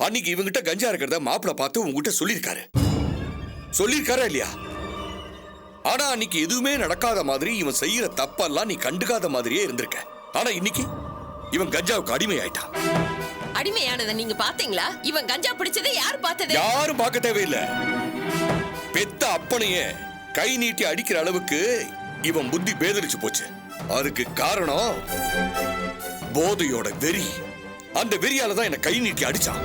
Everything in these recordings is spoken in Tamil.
அன்னைக்கு இவங்கிட்ட கஞ்சா இருக்கிறத மாப்பிள்ள பார்த்து உங்ககிட்ட சொல்லியிருக்காரா இல்லையா? ஆனா அன்னைக்கு எதுவுமே நடக்காத மாதிரி இவன் செய்யற தப்பெல்லாம் நீ கண்டுக்காத மாதிரியே இருந்திருக்க. ஆனா இன்னைக்கு இவன் கஞ்சாவுக்கு அடிமை ஆயிட்டான். அடிமையானதை நீங்க பாத்தீங்களா? இவன் கஞ்சா பிடிச்சதை யார் பார்த்தது? யாரும் பார்க்க தேவையில்லை. பெத்த அப்பனையே கை நீட்டி அடிக்கிற அளவுக்கு இவன் புத்தி பேதலிச்சு போச்சு. அதுக்கு காரணம் போதையோட வெறி. அந்த வெறியாலதான் என்ன கை நீட்டி அடிச்சான்.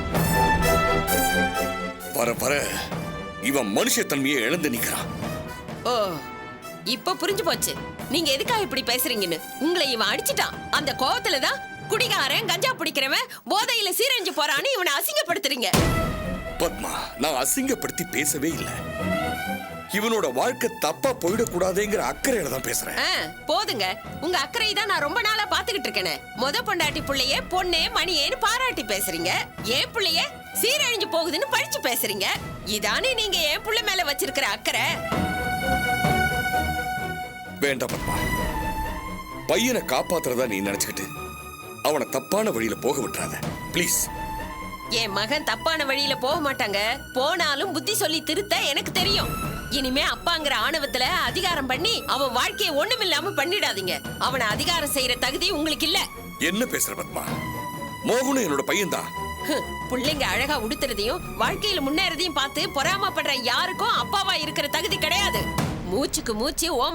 வர இவன் மனுஷத்தன்மையை இழந்து நிக்கிறான். ஓ, இப்ப புரிஞ்சு போச்சு நீங்க எதுக்காக இப்படி பேசுறீங்கன்னு. உங்களை இவன் அடிச்சிட்டான். அந்த கோவத்துலதான் குடிகாரன் கஞ்சா பிடிக்கிறவன் போதையில சீரழிஞ்சு போறான்னு இவனை அசிங்கப்படுத்துறீங்க. பத்மா, நான் அசிங்கப்படுத்தி பேசவே இல்லை. இவனோட வாழ்க்கை தப்பா போயிடக்கூடாதுங்கிற அக்கறையில தான் பேசுறேன். போதுங்க, உங்க அக்கறை தான் நான் ரொம்ப நாளா பாத்துக்கிட்டு இருக்கேன். முத பொண்டாட்டி புள்ளைய பொண்ணே மணியேன்னு பாராட்டி பேசுறீங்க. ஏன் புள்ளைய சீரழிஞ்சு போகுதுன்னு பழிச்சு பேசுறீங்க. இதானே நீங்க என் புள்ள மேல வச்சிருக்கிற அக்கறை? வேண்டாம் பத்மா, பையனை காப்பாத்துறதா நீ நினைச்சுக்கிட்டு அவனை தப்பான வழியில போக விட்டுறாத ப்ளீஸ். என் மகன் தப்பான வழியில போக மாட்டாங்க. போனாலும் புத்தி சொல்லி திருத்த எனக்கு தெரியும். இனிமே அப்பாங்கிற ஆணவத்துல அதிகாரம் பண்ணி அவன் வாழ்க்கையை ஒண்ணுமில்லாம பண்ணிடாதீங்க. அவனை அதிகாரம் செய்யற தகுதி உங்களுக்கு இல்ல. என்ன பேசுற பத்மா? மோகனும் என்னோட பையன் தான். பிள்ளைங்க அழகா உடுத்துறதையும் வாழ்க்கையில முன்னேறதையும் பார்த்து பொறாமப்படுற யாருக்கும் அப்பாவா இருக்கிற தகுதி கிடையாது. மூச்சுக்கு மூச்சு ஓ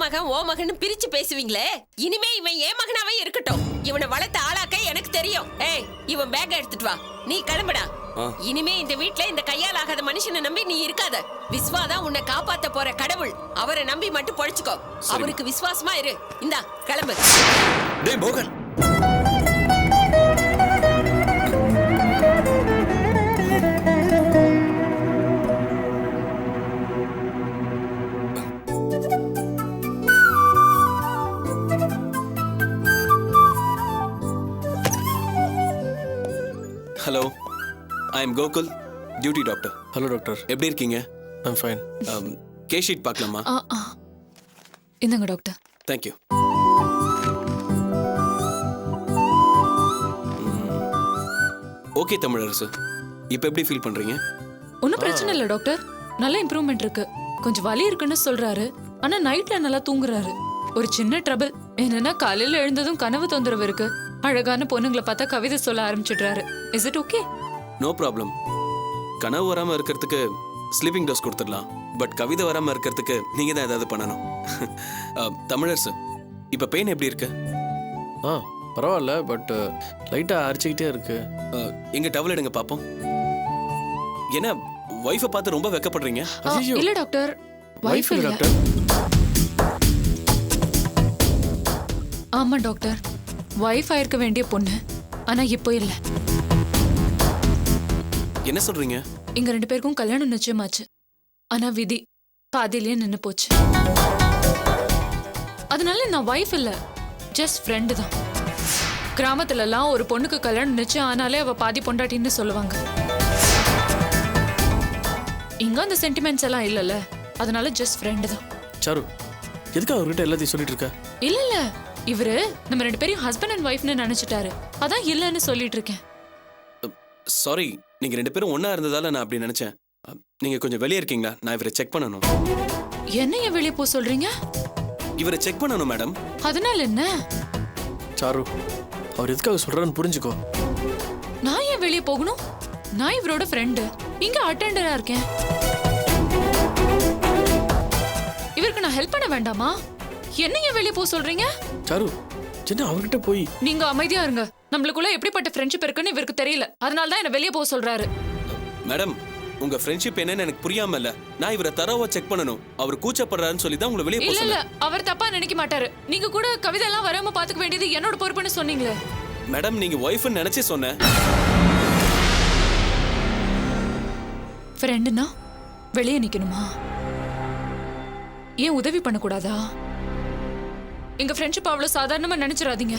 மகன் பிரிச்சு பேசுவீங்களே. இனிமே இவன் ஏன் மகனாவே இருக்கட்டும். இவனை வளர்த்த ஆளாக்க எனக்கு தெரியும். ஏய், இவன் பேக் எடுத்துட்டு வா, நீ கிளம்புடா. இனிமே இந்த வீட்ல இந்த கையால் ஆகாத மனுஷனை நம்பி நீ இருக்காத. விஸ்வாதான் உன்னை காப்பாத்த போற கடவுள். அவரை நம்பி மட்டும் பொழைச்சுக்கோ. அவருக்கு விசுவாசமா இரு. இந்தா கிளம்பு. டேய் மோகன், hello, I am Gokul, duty doctor. Hello doctor, எப்படி இருக்கீங்க? I'm fine. கேஸ் ஷீட் பார்க்கலாமா? இந்தாங்க டாக்டர். தேங்க்யூ. ஓகே தமிழரசு, இப்போ எப்படி ஃபீல் பண்றீங்க? ஒன்றும் பிரச்சனை இல்லை டாக்டர், நல்ல இம்ப்ரூவ்மெண்ட் இருக்கு. கொஞ்சம் வலி இருக்குன்னு சொல்றாரு, ஆனா நைட்ல நல்லா தூங்குறாரு. ஒரு சின்ன ட்ரபிள் என்னன்னா காலையில எழுந்ததும் கனவு தொந்தரவு இருக்கு. அழகான பொண்ணுங்களை பார்த்தா கவிதை சொல்ல ஆரம்பிச்சிடுறாரு. Is it okay? No problem. கனவு வராம இருக்கிறதுக்கு ஸ்லீப்பிங் டோஸ் கொடுத்துடலாம். பட் கவிதை வராம இருக்கிறதுக்கு நீங்க தான் ஏதாவது பண்ணணும். தமிழரசு, இப்போ பெயின் எப்படி இருக்கு? பரவாயில்ல, பட் லைட்டாக அரிச்சிக்கிட்டே இருக்கு. எங்க டவல் எடுங்க பார்ப்போம். என்ன ஒய்ஃபை பார்த்து ரொம்ப வெக்கப்படுறீங்க? இல்ல டாக்டர், வைஃப் இல்ல டாக்டர். ஆமா டாக்டர், வைஃப் ஆயிருக்க வேண்டிய பொண்ணு, ஆனா இப்போ இல்ல. என்ன சொல்றீங்க? இங்க 2 பேருக்கும் கல்யாணம் நிச்சயமாச்சு. ஆனா விதி பாதியிலேயே நின்னு போச்சு. அதனால நான் வைஃப் இல்ல, ஜஸ்ட் ஃப்ரெண்டு தான். கிராமத்துல எல்லாம் ஒரு பொண்ணுக்கு கல்யாணம் நிச்சயம் ஆனாலே அவ பாதி பொண்டாட்டின்னு சொல்லுவாங்க. இங்க அந்த சென்டிமெண்ட்ஸ் எல்லாம் இல்லல, அதனால ஜஸ்ட் ஃப்ரெண்டு தான். சாரு, எதுக்கு அவர்கிட்ட எல்லாத்தையும் சொல்லிட்டு இருக்க? இல்ல, இவரு நம்ம 2 பேரும் ஹஸ்பண்ட் அண்ட் வைஃப்னு நினைச்சிட்டாரு. அதான் இல்லன்னு சொல்லிட்டு இருக்கேன். சாரி, நீங்க 2 பேரும் ஒண்ணா இருந்ததால நான் அப்படி நினைச்சேன். நீங்க கொஞ்சம் வெளியே இருக்கீங்களா? நான் இவரை செக் பண்ணணும். என்ன ஏன் வெளியே போ சொல்றீங்க? இவரை செக் பண்ணணும் மேடம். அதனால என்ன? சாரு, அவர் எதுக்காக சொல்றான்னு புரிஞ்சுக்கோ. நான் ஏன் வெளியே போகணும்? நான் இவரோட ஃப்ரெண்டு, இங்க அட்டெண்டரா இருக்கேன். இவருக்கு நான் ஹெல்ப் பண்ண வேண்டாமா? என்ன ஏன் வெளியே போ சொல்றீங்க? சாரு, என்ன அவர்கிட்ட போய்? நீங்க அமைதியா இருங்க. நம்மளுக்குள்ள எப்படிப்பட்ட ஃப்ரெண்ட்ஷிப் இருக்குன்னு இவருக்கு தெரியல, அதனால தான் என்ன வெளியே போக சொல்றாரு. மேடம், உங்க ஃப்ரெண்ட்ஷிப் என்னன்னு எனக்கு புரியாம இல்ல. நான் இவரை தரவா செக் பண்ணணும். அவர் கூச்சப்படுறாருன்னு சொல்லி தான் உங்களை வெளியே போக இல்ல சொன்னேன். அவர் தப்பா நினைக்க மாட்டாரு. நீங்க கூட கவிதை எல்லாம் வராம பாத்துக்க வேண்டியது என்னோட பொறுப்புன்னு சொன்னீங்களே. மேடம், நீங்க ஒய்ஃப்னு நினைச்சே சொன்னேன். ஃப்ரெண்டுனா வெளியே நிக்கணுமா? ஏன் உதவி பண்ணக்கூடாதா? எங்க ஃப்ரெண்ட்ஷிப் அவ்வளவு சாதாரணமா நினைச்சிடாதீங்க.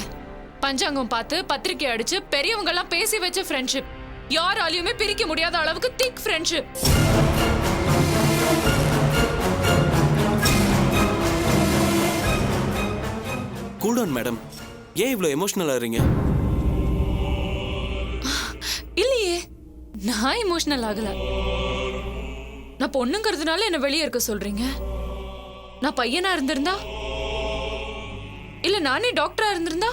பஞ்சாங்கம் பார்த்து பத்திரிக்கை அடிச்சு பெரியவங்க எல்லாம் பேசி வச்ச ஃப்ரெண்ட்ஷிப். யாராலையுமே பிரிக்க முடியாத அளவுக்கு thick friendship. Cool down madam. ஏன் இவ்வளவு எமோஷனல் ஆறீங்க? இல்லையே, நான் எமோஷனல் ஆகல. நான் பொண்ணுங்கிறதுனால என்ன வெளியே இருக்க சொல்றீங்க? நான் பையனா இருந்திருந்தா, இல்ல நானே டாக்டரா இருந்திருந்தா?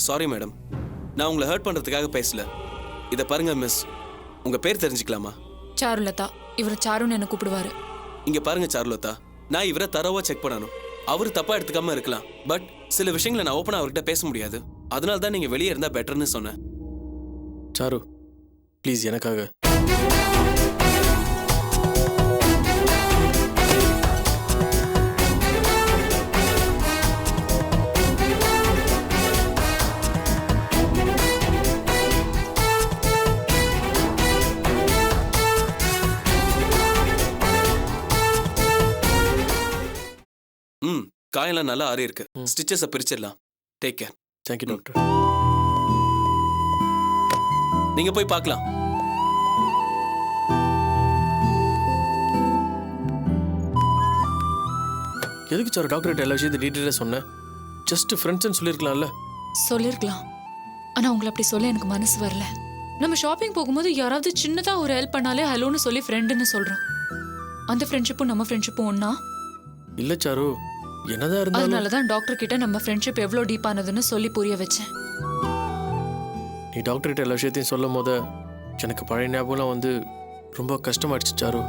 சாரி மேடம், நான் உங்களை ஹர்ட் பண்றதுக்காக பேசல. இதை பாருங்க மிஸ், உங்க பேர் தெரிஞ்சுக்கலாமா? சாருலதா. இவர் சாருன்னு என்ன கூப்பிடுவாரு. இங்க பாருங்க சாருலதா, நான் இவரை தரவா செக் பண்ணணும். அவரு தப்பா எடுத்துக்காம இருக்கலாம், பட் சில விஷயங்களை நான் ஓப்பனா அவர்கிட்ட பேச முடியாது. அதனால தான் நீங்க வெளியே இருந்தா பெட்டர்னு சொன்னேன். சாரு ப்ளீஸ் எனக்காக. காயெல்லாம் நல்லா ஆறி இருக்கு. ஸ்டிச்சஸை பிரிச்சிடலாம். Take care. Thank you doctor. நீங்க போய் பார்க்கலாம். எதுக்கு சார் டாக்டர்கிட்ட எல்லா விஷயத்தையும் டீட்டெயிலாக சொன்னேன்? ஜஸ்ட் ஃப்ரெண்ட்ஸ்ன்னு சொல்லியிருக்கலாம்ல. சொல்லிருக்கலாம். ஆனா உங்களை அப்படி சொல்ல எனக்கு மனசு வரல. நம்ம ஷாப்பிங் போகும்போது யாராவது சின்னதா ஒரு ஹெல்ப் பண்ணாலே ஹலோன்னு சொல்லி ஃப்ரெண்டுன்னு சொல்றோம். அந்த ஃப்ரெண்ட்ஷிப்பும் நம்ம ஃப்ரெண்ட்ஷிப்பும் ஒன்னா? இல்லை சாரு, என்னதான் இருந்தாலும் அதனாலதான் டாக்டர் கிட்ட நம்ம ஃப்ரெண்ட்ஷிப் எவ்வளவு டீப்பானதுன்னு சொல்லி புரிய வச்சேன். நீ டாக்டர்கிட்ட எல்லா விஷயத்தையும் சொல்லும் போது எனக்கு பழைய ஞாபகம்லாம் வந்து ரொம்ப கஷ்டமாயிடுச்சு சாரு.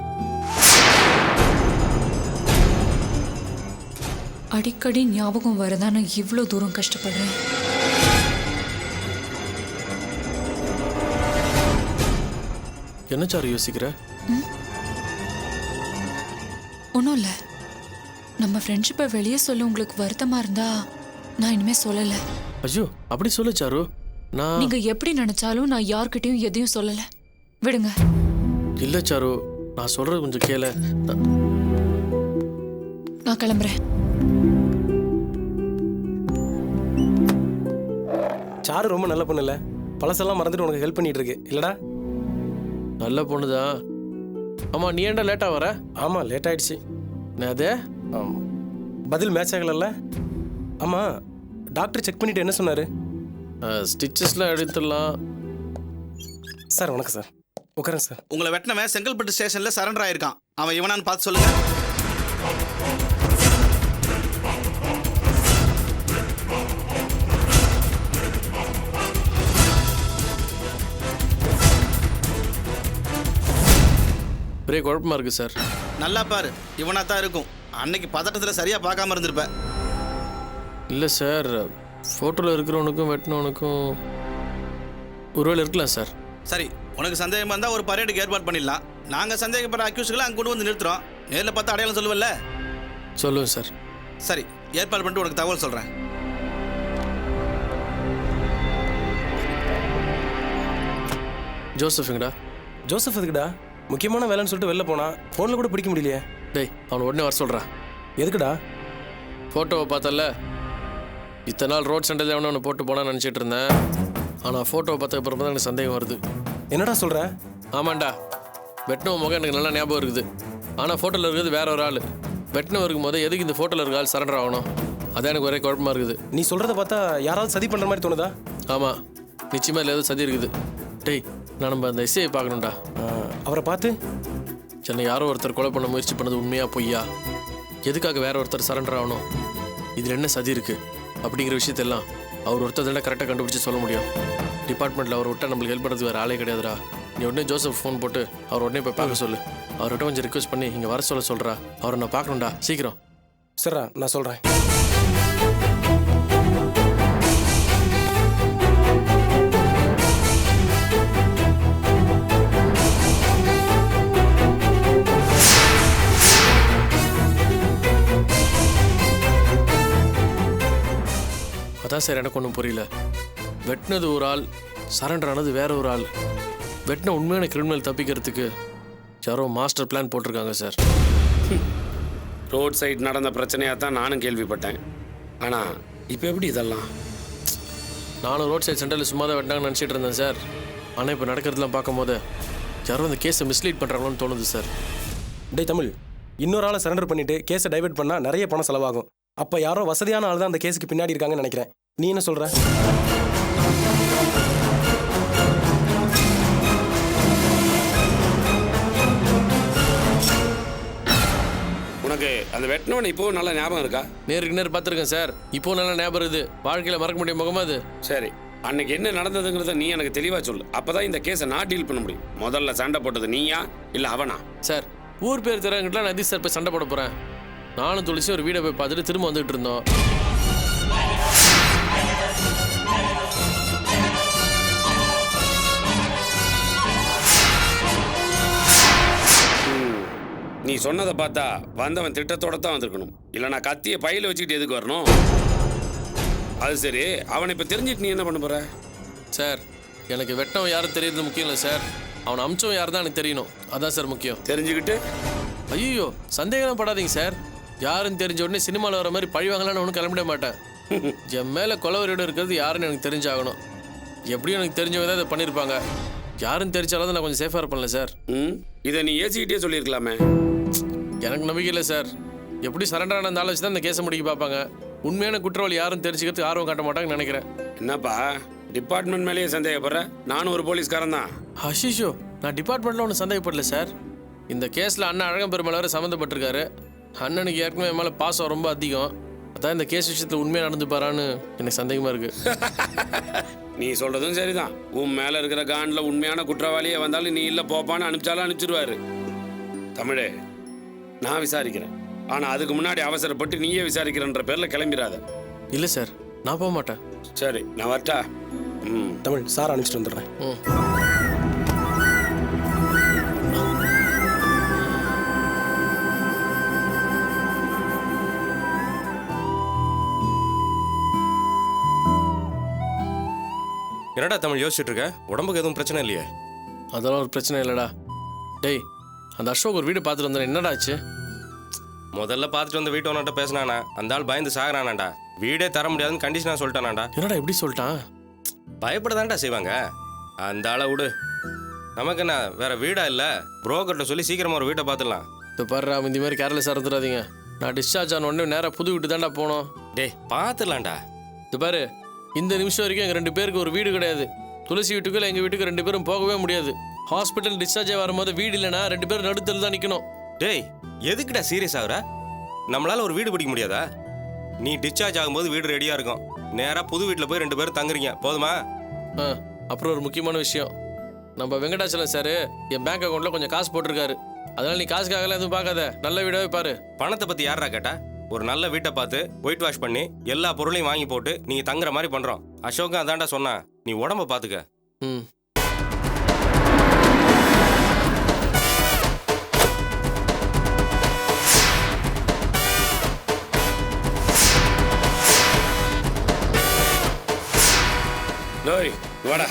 அடிக்கடி ஞாபகம் வரதா நான் இவ்வளோ தூரம் கஷ்டப்படுறேன். என்ன சாரு யோசிக்கிற? ஒன்றும் இல்லை. நம்ம ஃப்ரெண்ட்ஷிப்பை வெளியே சொல்ல உங்களுக்கு வருத்தமா இருந்தா நான் இனிமே சொல்லலை. ஐயோ அப்படி சொல்லு சாரு. நான் நீங்க எப்படி நினைச்சாலும் நான் யார்கிட்டயும் எதையும் சொல்லல. விடுங்க. இல்லை சாரு, நான் சொல்றது கொஞ்சம் கேள. நான் கிளம்புறேன். சாரு ரொம்ப நல்ல பொண்ணு இல்லை, பழசெல்லாம் மறந்துட்டு உனக்கு ஹெல்ப் பண்ணிட்டு இருக்கு இல்லடா? நல்ல பொண்ணுதான். ஆமா, நீ ஏன்டா லேட்டா வர? ஆமாம் லேட் ஆயிடுச்சு. அதே பதில் மேட்ச் ஆகலல்ல? ஆமாம், டாக்டர் செக் பண்ணிட்டு என்ன சொன்னார்? ஸ்டிச்சஸ்லாம் எடுத்துடலாம். சார் வணக்கம் சார், உட்காரங்க சார். உங்களை வெட்டினவன் செங்கல்பட்டு ஸ்டேஷன்ல சரண்டர் ஆயிருக்கான். அவன் இவனான்னு பார்த்து சொல்லுங்க. பெரிய குழப்பமா இருக்கு சார். நல்லா பாரு, இவனா தான் இருக்கும். அன்னைக்கு பதட்டத்தில் சரியா பார்க்காம இருந்திருப்ப. இல்லை சார், ஃபோட்டோவில் இருக்கிறவனுக்கும் வெட்டினவனுக்கும் ஒருவேளை இருக்கலாம் சார். சரி, உனக்கு சந்தேகமா இருந்தா ஒரு பரேடுக்கு ஏற்பாடு பண்ணிடலாம். நாங்க சந்தேகப்படுற அக்யூஸ்களை அங்கே கொண்டு வந்து நிறுத்துறோம். நேரில் பார்த்து அடையாளம் சொல்லுவல்ல? சொல்லுவேன் சார். சரி, ஏற்பாடு பண்ணிட்டு உனக்கு தகவல் சொல்றேன். ஜோசஃபுங்கடா. ஜோசப் எதுக்குடா? முக்கியமான வேலைன்னு சொல்லிட்டு வெளில போனா, ஃபோனில் கூட பிடிக்க முடியலையே. டேய், அவனை உடனே வர சொல்கிறா. எதுக்குடா? ஃபோட்டோவை பார்த்தல, இத்தனை நாள் ரோட் சென்டர் எவனோ ஒன்று போட்டு போனான்னு நினச்சிட்டு இருந்தேன். ஆனால் ஃபோட்டோவை பார்த்த அப்புறம் தான் எனக்கு சந்தேகம் வருது. என்னடா சொல்கிற? ஆமாண்டா, வெட்டினவன் முகம் எனக்கு நல்லா ஞாபகம் இருக்குது. ஆனால் ஃபோட்டோவில் இருக்கிறது வேற ஒரு ஆள். வெட்டினவன் இருக்கும்போது எதுக்கு இந்த ஃபோட்டோவில் இருக்க ஆள் சரண்டர் ஆகணும்? அதான் எனக்கு ஒரே குழப்பமாக இருக்குது. நீ சொல்கிறத பார்த்தா யாராவது சதி பண்ணுற மாதிரி தோணுதா? ஆமாம், நிச்சயமாக இல்லை, ஏதோ சதி இருக்குது. டேய், நான் நம்ம அந்த எஸ்ஐயை பார்க்கணும்டா. அவரை பார்த்து சென்னை யாரோ ஒருத்தர் கொலை பண்ண முயற்சி பண்ணது உண்மையா பொய்யா? எதுக்காக வேற ஒருத்தர் சரண்டர் ஆகணும்? இதில் என்ன சதி இருக்குது அப்படிங்கிற விஷயத்தெல்லாம் அவர் ஒருத்தர் தானே கரெக்டாக கண்டுபிடிச்சி சொல்ல முடியும். டிபார்ட்மெண்ட்டில் அவர் விட்டால் நம்மளுக்கு ஹெல்ப் பண்ணுறது வேறு ஆளே கிடையாதுடா. நீ உடனே ஜோசப் ஃபோன் போட்டு அவர் உடனே போய் பார்க்க சொல்லு. அவர்கிட்ட கொஞ்சம் ரிக்வெஸ்ட் பண்ணி இங்கே வர சொல்கிறா. அவரை நான் பார்க்கணும்டா, சீக்கிரம். சரிடா, நான் சொல்கிறேன். அதான் சார் எனக்கு ஒன்றும் புரியல. வெட்டினது ஒரு ஆள், சரண்டர் ஆனது வேற ஒரு ஆள். வெட்டின உண்மையான கிரிமினல் தப்பிக்கிறதுக்கு யாரோ மாஸ்டர் பிளான் போட்டிருக்காங்க சார். ரோட் சைடு நடந்த பிரச்சனையாக தான் நானும் கேள்விப்பட்டேன். ஆனால் இப்போ எப்படி இதெல்லாம்? நானும் ரோட் சைடு சென்டரில் சும்மா தான் வெட்டினாங்கன்னு நினச்சிட்டு இருந்தேன் சார். ஆனால் இப்போ நடக்கிறதுலாம் பார்க்கும்போது யாரோ அந்த கேஸை மிஸ்லீட் பண்ணுறாங்களோன்னு தோணுது சார். டேய் தமிழ், இன்னொரு ஆளை சரண்டர் பண்ணிட்டு கேஸை டைவர்ட் பண்ணால் நிறைய பணம் செலவாகும். அப்போ யாரோ வசதியான ஆள் தான் அந்த கேஸுக்கு பின்னாடி இருக்காங்கன்னு நினைக்கிறேன். நீ என்ன சொல்கிற? அந்த வெட்டினவனை இப்போ நல்லா ஞாபகம் இருக்கா? நேருக்கு நேர் பார்த்துருக்கேன் சார். இப்போ நல்லா ஞாபகம் இருக்குது. வாழ்க்கையில் மறக்க முடியும் முகமா அது. சரி, அன்னைக்கு என்ன நடந்ததுங்கிறத நீ எனக்கு தெளிவா சொல்லு. அப்பதான் இந்த கேஸை நான் டீல் பண்ண முடியும். முதல்ல சண்டை போட்டது நீயா இல்ல அவனா? சார், ஊர் பேர் தெரியாங்கிட்டலாம் நான் சார் போய் சண்டை போட போகிறேன். நானும் துளசி ஒரு வீடை போய் பார்த்துட்டு திரும்ப வந்துட்டு இருந்தோம். நீ சொன்னதை பார்த்தா வந்தவன் திட்டத்தோட தான் வந்திருக்கணும். இல்லை நான் கத்தியை பையில வச்சுக்கிட்டு எதுக்கு வரணும்? அது சரி, அவனை இப்போ தெரிஞ்சிட்டு நீ என்ன பண்ண போற? சார், எனக்கு வெட்டவன் யாரும் தெரியறது முக்கியம் இல்லை சார். அவனை அமிச்சவன் யார் தான் எனக்கு தெரியணும். அதான் சார் முக்கியம். தெரிஞ்சுக்கிட்டு ஐயோ, சந்தேகம் படாதீங்க சார். யாருன்னு தெரிஞ்ச உடனே சினிமாவில் வர மாதிரி பழி வாங்கலான்னு ஒன்றும் கிளம்பிட மாட்டேன். என் மேலே கொலவரியோடு இருக்கிறது யாருன்னு எனக்கு தெரிஞ்சாகணும். எப்படியும் எனக்கு தெரிஞ்சவங்க தான் இதை பண்ணியிருப்பாங்க. யாருன்னு தெரிஞ்சாலும் நான் கொஞ்சம் சேஃபாக இருப்பேன்ல சார். இதை நீ ஏசிக்கிட்டே சொல்லியிருக்கலாமே. எனக்கு நம்பிக்கை இல்லை சார். எப்படி சரண்டர் ஆன நாள் வச்சு தான் இந்த கேஸை முடிக்க பார்ப்பாங்க. உண்மையான குற்றவாளி யாரும் தெரிஞ்சுக்கிறதுக்கு ஆர்வம் காட்ட மாட்டாங்கன்னு நினைக்கிறேன். என்னப்பா டிபார்ட்மெண்ட் மேலேயே சந்தேகப்படுற? நானும் ஒரு போலீஸ்காரன் தான். ஹஷிஷோ, நான் டிபார்ட்மெண்ட்டில் ஒன்றும் சந்தேகப்படல சார். இந்த கேஸில் அண்ணன் அழகம் பெருமாள் வரை சம்மந்தப்பட்டிருக்காரு. அண்ணனுக்கு ஏற்கனவே என் மேலே பாசம் ரொம்ப அதிகம். அதான் இந்த கேஸ் விஷயத்தில் உண்மையாக நடந்துப்பாரான்னு எனக்கு சந்தேகமாக இருக்கு. நீ சொல்றதும் சரிதான். உன் மேலே இருக்கிற காண்டில் உண்மையான குற்றவாளியே வந்தாலும் நீ இல்லை போப்பான்னு அனுப்பிச்சாலும் அனுப்பிச்சிருவாரு. தமிழே, நான் விசாரிக்கிறேன். ஆனால் அதுக்கு முன்னாடி அவசரப்பட்டு நீயே விசாரிக்கிறன்ற பேரில் கிளம்பிடாத. இல்லை சார், நான் போக மாட்டேன். சரி, நான் வரட்டா? தமிழ் சார் அனுப்பிச்சிட்டு வந்துடுறேன். என்னடா தமிழ் யோசிச்சுட்டு இருக்க? உடம்புக்கு எதுவும் பிரச்சனை இல்லையே? அதெல்லாம் ஒரு பிரச்சனை இல்லைடா. டேய், அந்த அசோக் ஒரு வீடு பார்த்துட்டு வந்தேன். என்னடா ஆச்சு? முதல்ல பார்த்துட்டு வந்து வீட்டு ஓனர்கிட்ட பேசினானா, அந்த ஆள் பயந்து சாகுறானாண்டா. வீடே தர முடியாதுன்னு கண்டிஷனாக சொல்லிட்டானாண்டா. என்னடா எப்படி சொல்லிட்டான்? பயப்படதான்டா செய்வாங்க. அந்த ஆளை விடு. நமக்கு என்ன வேற வீடா இல்லை? புரோக்கர்கிட்ட சொல்லி சீக்கிரமா ஒரு வீட்டை பார்த்துடலாம். இப்போ பாரு, இந்த மாதிரி கேர்லெஸ்ஸாக இருந்துடாதீங்க. நான் டிஸ்சார்ஜ் ஆன உடனே நேராக புது வீட்டு தான்டா போனோம். டேய், பார்த்துடலாம்டா. இது பாரு, இந்த நிமிஷம் வரைக்கும் எங்கள் 2 பேருக்கு ஒரு வீடு கிடையாது. துளசி வீட்டுக்குள்ள எங்கள் வீட்டுக்கு 2 பேரும் போகவே முடியாது. ஹாஸ்பிட்டல் டிஸ்சார்ஜ் வரும்போது வீடு இல்லைன்னா 2 பேரும் நடுத்தல் தான் நிற்கணும். டேய், எதுக்குடா சீரியஸ் ஆகுற? நம்மளால ஒரு வீடு பிடிக்க முடியாதா? நீ டிஸ்சார்ஜ் ஆகும்போது வீடு ரெடியாக இருக்கும். நேராக புது வீட்டில் போய் 2 பேரும் தங்குறீங்க, போதுமா? அப்புறம் ஒரு முக்கியமான விஷயம். நம்ம வெங்கடாச்சலம் சார் என் பேங்க் அக்கௌண்ட்டில் கொஞ்சம் காசு போட்டிருக்காரு. அதனால நீ காசுக்காகலாம் எதுவும் பார்க்காத, நல்ல வீடாவே பாரு. பணத்தை பற்றி யாரா கேட்டா? ஒரு நல்ல வீட்டை பார்த்து ஒயிட் வாஷ் பண்ணி எல்லா பொருளையும் வாங்கி போட்டு நீங்கள் தங்குற மாதிரி பண்ணுறோம். அசோகா அதான்டா சொன்னா, நீ உடம்ப பார்த்துக்க. வாடா.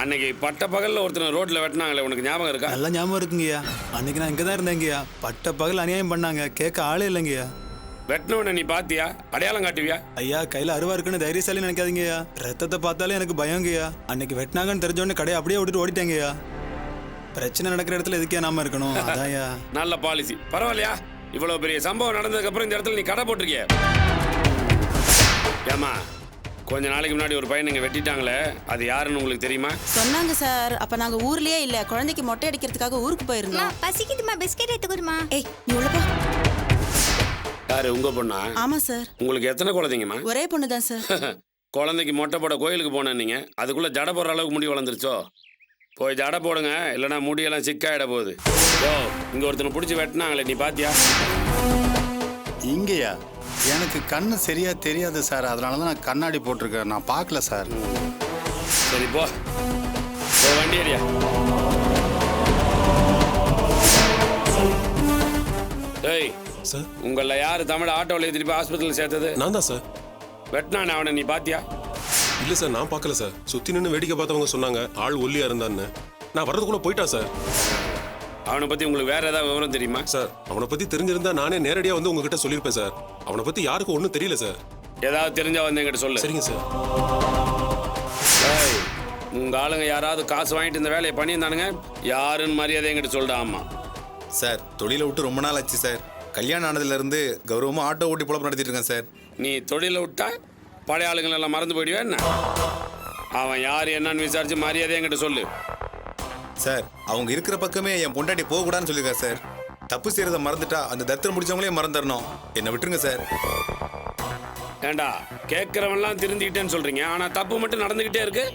அன்னைக்கு பட்ட பகல்ல ஒருத்தர் ரோட்ல வெட்டினாங்களே, உனக்கு ஞாபகம் இருக்கா? நல்லா ஞாபகம் இருக்குங்கய்யா. அன்னைக்கு நான் இங்கே தான் இருந்தேங்கய்யா. பட்ட பகல் அநியாயம் பண்ணாங்க, கேட்க ஆளே இல்லைங்கய்யா. வெட்டினவனை நீ பாத்தியா? அடையாளம் காட்டுவியா? ஐயா, கையில் அருவா இருக்குன்னு தைரியசாலி நினைக்காதீங்கய்யா. ரத்தத்தை பார்த்தாலே எனக்கு பயங்கய்யா. அன்னைக்கு வெட்டினாங்கன்னு தெரிஞ்சோடனே கடையை அப்படியே விட்டுட்டு ஓடிட்டேங்கய்யா. பிரச்சனை நடக்கிற இடத்துல எதுக்கே நாம இருக்கணும்? அதான்யா. நல்ல பாலிசி. பரவாயில்லையா? இவ்வளவு பெரிய சம்பவம் நடந்ததுக்கு அப்புறம் இந்த இடத்துல நீ கடை போட்டிருக்கிய. ஏமா, கொஞ்ச நாளைக்கு முன்னாடி ஒரு பையன் இங்க வெட்டிட்டாங்களே, அது யாருன்னு உங்களுக்கு தெரியுமா? சொன்னாங்க சார். அப்ப நாங்க ஊர்லயே இல்ல, குழந்தைக்கு மொட்டை அடிக்கிறதுக்காக ஊருக்கு போயிருந்தோம். பசிக்குதுமா, பிஸ்கெட் எடுத்துக்குடுமா. ஏய், நீ உள்ள போ. யாரு, உங்க பொண்ணா? ஆமா சார். உங்களுக்கு எத்தனை குழந்தைங்கம்மா? ஒரே பொண்ணு தான் சார். குழந்தைக்கு மொட்டை போட கோயிலுக்கு போனேன். நீங்க அதுக்குள்ள ஜடை போடுற அளவுக்கு முடி வளர்ந்துருச்சோ? போய் ஜடை போடுங்க, இல்லைன்னா முடியெல்லாம் சிக்காயிட போகுது. ஓ, இங்க ஒருத்தனை பிடிச்சி வெட்டினாங்களே, நீ பாத்தியா? இங்கேயா? எனக்கு கண்ணு சரியா தெரியாது சார், அதனால தான் நான் கண்ணாடி போட்டிருக்கேன். நான் பார்க்கல சார். சரி, போ வண்டி ஏரியா. டேய் சார், உங்கள யாரு தமிழ் ஆட்டோவில் ஏற்றிட்டு போய் ஹாஸ்பிட்டல் சேர்த்தது? நான் தான் சார். வெட்டினானே அவனை நீ பாத்தியா? இல்லை சார், நான் பார்க்கல சார். சுற்றி நின்று வேடிக்கை பார்த்தவங்க சொன்னாங்க ஆள் ஒல்லியா இருந்தான்னு. நான் வர்றதுக்குள்ள போயிட்டான் சார். அவனை பத்தி உங்களுக்கு வேற ஏதாவது விவரம் தெரியுமா? சார், அவனை பத்தி தெரிஞ்சிருந்தா நானே நேரடியாக வந்து உங்ககிட்ட சொல்லியிருப்பேன் சார். அவனை பத்தி யாருக்கும் ஒன்றும் தெரியல சார். ஏதாவது தெரிஞ்சா வந்து என்கிட்ட சொல்லு. சரிங்க சார். உங்க ஆளுங்க யாராவது காசு வாங்கிட்டு இந்த வேலையை பண்ணியிருந்தானுங்க, யாருன்னு மரியாதை என்கிட்ட சொல்லிட்டு. ஆமா சார், தொழிலை விட்டு ரொம்ப நாள் ஆச்சு சார். கல்யாணம் ஆனதுலேருந்து கௌரவமாக ஆட்டோ ஓட்டி பொழப்பு நடத்திட்டு இருக்கேன் சார். நீ தொழிலை விட்டா பழைய ஆளுங்களை எல்லாம் மறந்து போயிடுவேன் என்ன? அவன் யார் என்னன்னு விசாரிச்சு மரியாதை என்கிட்ட சொல்லு. சார், அவங்க இருக்கிற பக்கமே என் பொண்டாட்டி போகக்கூடாதுன்னு சொல்லியிருக்காரு சார். தப்பு செய்யறத மறந்துட்டா அந்த தத்திரம் முடிச்சவங்களே மறந்துடணும். என்னை விட்டுருங்க சார். ஏண்டா கேட்கறவன்லாம் திருந்திக்கிட்டேன்னு சொல்றீங்க, ஆனா தப்பு மட்டும் நடந்துகிட்டே இருக்கு.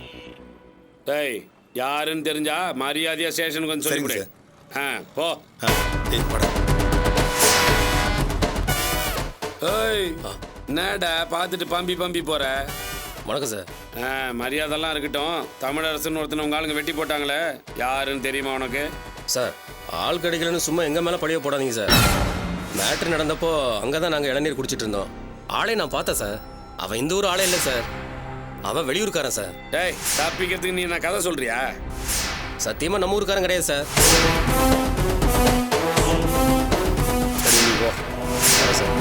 டேய், யாருன்னு தெரிஞ்சா மரியாதையா ஸ்டேஷனுக்கு வந்து சொல்லி கொடு. போ. ஏய், என்னடா பார்த்துட்டு பம்பி போற? வணக்கம் சார். மரியாதைலாம் இருக்கட்டும். தமிழரசன் ஒருத்தனை உங்க ஆளுங்க வெட்டி போட்டாங்களே, யாருன்னு தெரியுமா உனக்கு? சார், ஆள் கிடைக்கலன்னு சும்மா எங்க மேல பழிய போடாதீங்க சார். மேட்ரு நடந்தப்போ அங்கதான் நாங்க இளநீர் குடிச்சிட்டு இருந்தோம். ஆளை நான் பார்த்தேன் சார். அவன் இந்த ஊர் ஆளே இல்லை சார், அவன் வெளியூர்காரன் சார். டேய், தப்பிக்கிறதுக்கு நீ என்ன கதை சொல்றியா? சத்தியமா நம்ம ஊருக்காரன் கிடையாது சார். சரி, நீ போ. வரேன் சார்.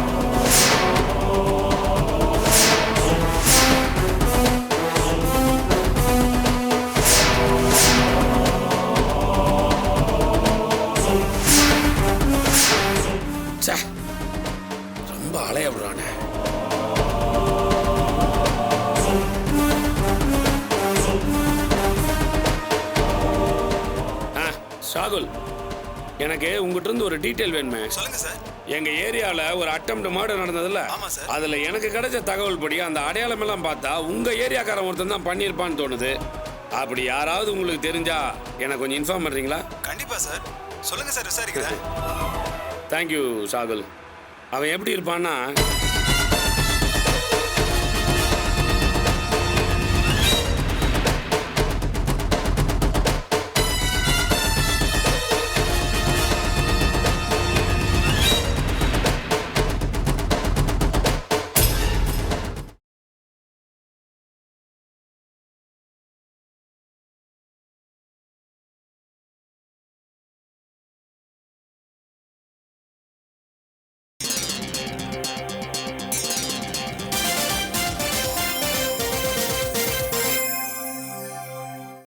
ரொம்ப அலைய விடுறானே. ஷாகுல், எனக்கு உங்ககிட்ட இருந்து ஒரு டீட்டெயில் வேணுமே. சொல்லுங்க சார். எங்க ஏரியால ஒரு அட்டெம்ப்ட் மர்டர் நடந்ததுல, அதுல எனக்கு கிடைச்ச தகவல் படி அந்த அடையாளம் எல்லாம் பார்த்தா உங்க ஏரியாக்காரன் ஒருத்தன் தான் பண்ணியிருப்பான்னு தோணுது. அப்படி யாராவது உங்களுக்கு தெரிஞ்சா எனக்கு கொஞ்சம் இன்ஃபார்ம் பண்றீங்களா? கண்டிப்பா சார், சொல்லுங்க சார், விசாரிக்கிறேன். தேங்க்யூ ஷாகுல். அவன் எப்படி இருப்பான்னா,